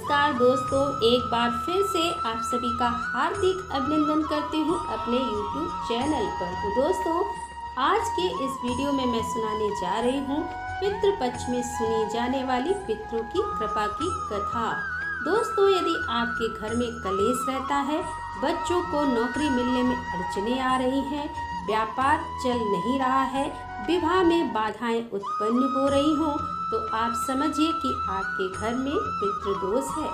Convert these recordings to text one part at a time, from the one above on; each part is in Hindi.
नमस्कार दोस्तों, एक बार फिर से आप सभी का हार्दिक अभिनंदन करती हूँ अपने YouTube चैनल पर। तो दोस्तों, आज के इस वीडियो में मैं सुनाने जा रही हूँ पितृपक्ष में सुनी जाने वाली पितरों की कृपा की कथा। दोस्तों, यदि आपके घर में कलेश रहता है, बच्चों को नौकरी मिलने में अड़चने आ रही हैं, व्यापार चल नहीं रहा है, विवाह में बाधाएं उत्पन्न हो रही हों, तो आप समझिए कि आपके घर में पितृदोष है।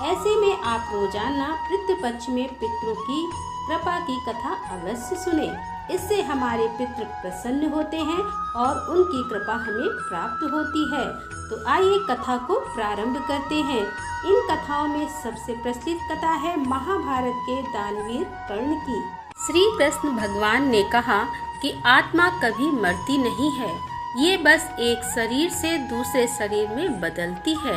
ऐसे में आप रोजाना पितृपक्ष में पितरों की कृपा की कथा अवश्य सुने। इससे हमारे पितृ प्रसन्न होते हैं और उनकी कृपा हमें प्राप्त होती है। तो आइए कथा को प्रारंभ करते हैं। इन कथाओं में सबसे प्रचलित कथा है महाभारत के दानवीर कर्ण की। श्री कृष्ण भगवान ने कहा कि आत्मा कभी मरती नहीं है, ये बस एक शरीर से दूसरे शरीर में बदलती है।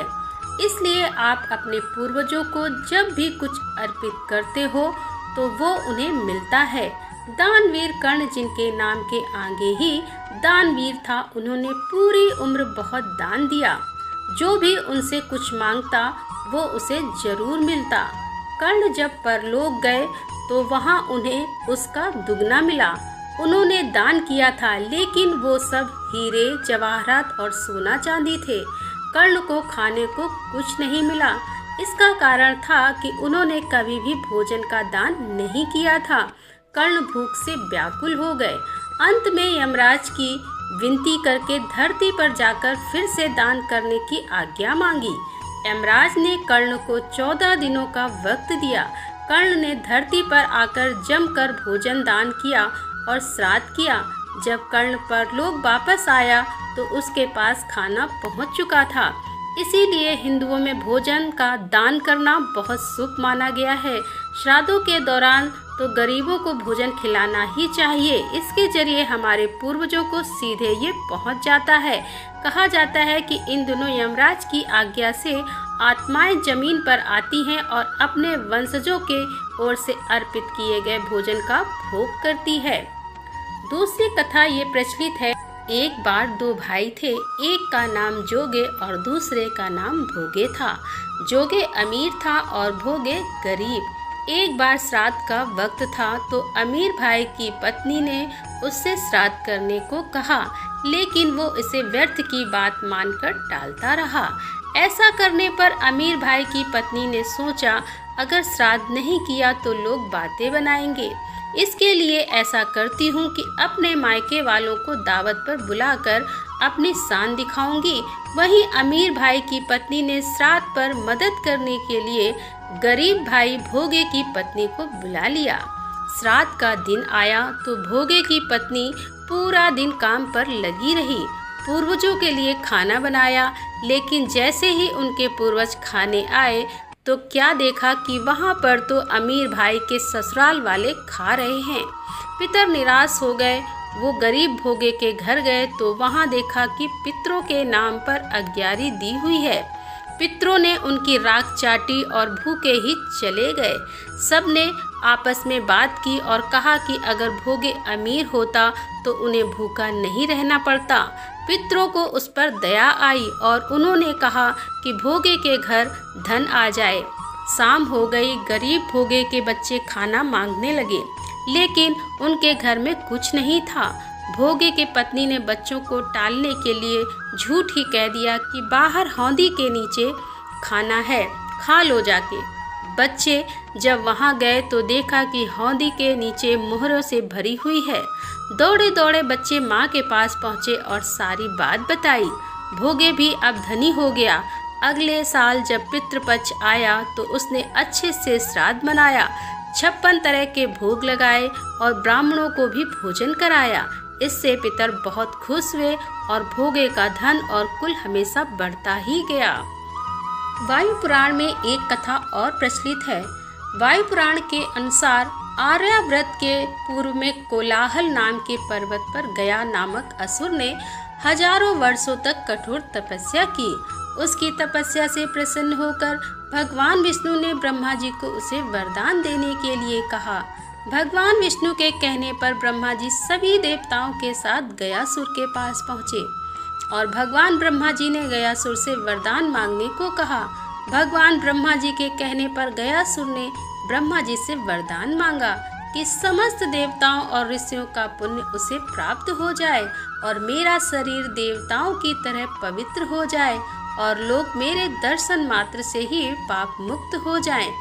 इसलिए आप अपने पूर्वजों को जब भी कुछ अर्पित करते हो तो वो उन्हें मिलता है। दानवीर कर्ण, जिनके नाम के आगे ही दानवीर था, उन्होंने पूरी उम्र बहुत दान दिया। जो भी उनसे कुछ मांगता वो उसे जरूर मिलता। कर्ण जब परलोक गए तो वहाँ उन्हें उसका दुगना मिला। उन्होंने दान किया था, लेकिन वो सब हीरे जवाहरात और सोना चांदी थे। कर्ण को खाने को कुछ नहीं मिला। इसका कारण था कि उन्होंने कभी भी भोजन का दान नहीं किया था। कर्ण भूख से व्याकुल हो गए। अंत में यमराज की विनती करके धरती पर जाकर फिर से दान करने की आज्ञा मांगी। यमराज ने कर्ण को 14 दिनों का वक्त दिया। कर्ण ने धरती पर आकर जमकर भोजन दान किया और श्राद्ध किया। जब कर्ण परलोक वापस आया तो उसके पास खाना पहुंच चुका था। इसीलिए हिंदुओं में भोजन का दान करना बहुत शुभ माना गया है। श्राद्धों के दौरान तो गरीबों को भोजन खिलाना ही चाहिए। इसके जरिए हमारे पूर्वजों को सीधे ये पहुंच जाता है। कहा जाता है कि इन दिनों यमराज की आज्ञा से आत्माएं जमीन पर आती हैं और अपने वंशजों के ओर से अर्पित किए गए भोजन का भोग करती है। दूसरी कथा ये प्रचलित है। एक बार दो भाई थे, एक का नाम जोगे और दूसरे का नाम भोगे था। जोगे अमीर था और भोगे गरीब। एक बार श्राद्ध का वक्त था तो अमीर भाई की पत्नी ने उससे श्राद्ध करने को कहा, लेकिन वो इसे व्यर्थ की बात मानकर टालता रहा। ऐसा करने पर अमीर भाई की पत्नी ने सोचा, अगर श्राद्ध नहीं किया तो लोग बातें बनाएंगे। इसके लिए ऐसा करती हूँ कि अपने मायके वालों को दावत पर बुलाकर अपनी शान दिखाऊंगी। वहीं अमीर भाई की पत्नी ने श्राद्ध पर मदद करने के लिए गरीब भाई भोगे की पत्नी को बुला लिया। श्राद्ध का दिन आया तो भोगे की पत्नी पूरा दिन काम पर लगी रही। पूर्वजों के लिए खाना बनाया, लेकिन जैसे ही उनके पूर्वज खाने आए तो क्या देखा कि वहाँ पर तो अमीर भाई के ससुराल वाले खा रहे हैं। पितर निराश हो गए। वो गरीब भोगे के घर गए तो वहाँ देखा कि पितरों के नाम पर अग्यारी दी हुई है। पितरों ने उनकी राख चाटी और भूखे ही चले गए। सब ने आपस में बात की और कहा कि अगर भोगे अमीर होता तो उन्हें भूखा नहीं रहना पड़ता। पितरों को उस पर दया आई और उन्होंने कहा कि भोगे के घर धन आ जाए। शाम हो गई। गरीब भोगे के बच्चे खाना मांगने लगे, लेकिन उनके घर में कुछ नहीं था। भोगे के पत्नी ने बच्चों को टालने के लिए झूठ ही कह दिया कि बाहर हौदी के नीचे खाना है, खा लो जाके। बच्चे जब वहां गए तो देखा कि हौदी के नीचे मोहरों से भरी हुई है। दौड़े दौड़े बच्चे माँ के पास पहुँचे और सारी बात बताई। भोगे भी अब धनी हो गया। अगले साल जब पितृपक्ष आया तो उसने अच्छे से श्राद्ध मनाया, 56 तरह के भोग लगाए और ब्राह्मणों को भी भोजन कराया। इससे पितर बहुत खुश हुए और भोगे का धन और कुल हमेशा बढ़ता ही गया। वायु पुराण में एक कथा और प्रचलित है। वायु पुराण के अनुसार आर्याव्रत के पूर्व में कोलाहल नाम के पर्वत पर गया नामक असुर ने हजारों वर्षों तक कठोर तपस्या की। उसकी तपस्या से प्रसन्न होकर भगवान विष्णु ने ब्रह्मा जी को उसे वरदान देने के लिए कहा। भगवान विष्णु के कहने पर ब्रह्मा जी सभी देवताओं के साथ गयासुर के पास पहुँचे और भगवान ब्रह्मा जी ने गयासुर से वरदान मांगने को कहा। भगवान ब्रह्मा जी के कहने पर गयासुर ने ब्रह्मा जी से वरदान मांगा कि समस्त देवताओं और ऋषियों का पुण्य उसे प्राप्त हो जाए और मेरा शरीर देवताओं की तरह पवित्र हो जाए और लोग मेरे दर्शन मात्र से ही पाप मुक्त हो जाएं।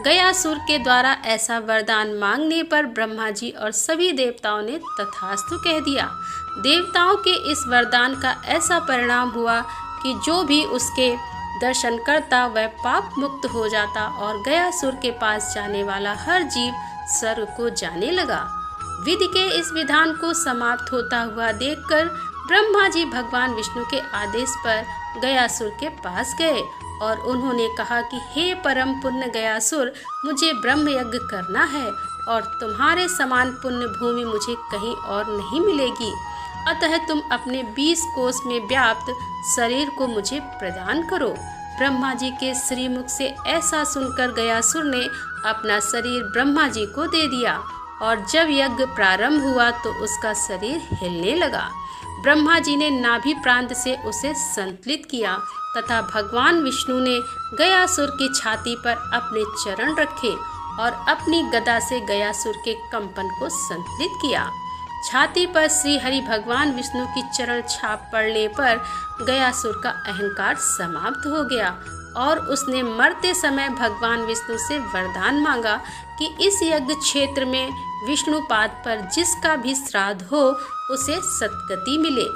गयासुर के द्वारा ऐसा वरदान मांगने पर ब्रह्मा जी और सभी देवताओं ने तथास्तु कह दिया। देवताओं के इस वरदान का ऐसा परिणाम हुआ कि जो भी उसके दर्शन करता वह पाप मुक्त हो जाता और गयासुर के पास जाने वाला हर जीव स्वर्ग को जाने लगा। विधि के इस विधान को समाप्त होता हुआ देखकर ब्रह्मा जी भगवान विष्णु के आदेश पर गयासुर के पास गए और उन्होंने कहा कि हे परम पुण्य गयासुर, मुझे ब्रह्म यज्ञ करना है और तुम्हारे समान पुण्य भूमि मुझे कहीं और नहीं मिलेगी। अतः तुम अपने 20 कोस में व्याप्त शरीर को मुझे प्रदान करो। ब्रह्मा जी के श्रीमुख से ऐसा सुनकर गयासुर ने अपना शरीर ब्रह्मा जी को दे दिया और जब यज्ञ प्रारंभ हुआ तो उसका शरीर हिलने लगा। ब्रह्मा जी ने नाभि प्रांत से उसे संतुलित किया तथा भगवान विष्णु ने गयासुर की छाती पर अपने चरण रखे और अपनी गदा से गयासुर के कंपन को संतुलित किया। छाती पर श्री हरि भगवान विष्णु की चरण छाप पड़ने पर गयासुर का अहंकार समाप्त हो गया और उसने मरते समय भगवान विष्णु से वरदान मांगा कि इस यज्ञ क्षेत्र में विष्णुपाद पर जिसका भी श्राद्ध हो उसे सद्गति मिले।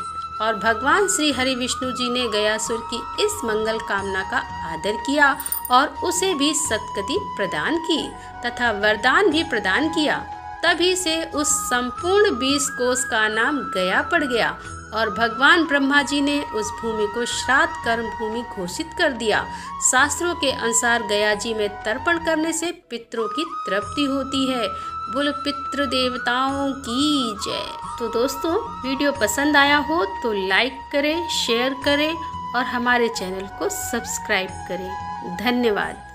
और भगवान श्री हरि विष्णु जी ने गयासुर की इस मंगल कामना का आदर किया और उसे भी सद्गति प्रदान की तथा वरदान भी प्रदान किया। तभी से उस संपूर्ण 20 कोस का नाम गया पड़ गया और भगवान ब्रह्मा जी ने उस भूमि को श्राद्ध कर्म भूमि घोषित कर दिया। शास्त्रों के अनुसार गया जी में तर्पण करने से पितरों की तृप्ति होती है। बोल पितृ देवताओं की जय। तो दोस्तों, वीडियो पसंद आया हो तो लाइक करें, शेयर करें और हमारे चैनल को सब्सक्राइब करें। धन्यवाद।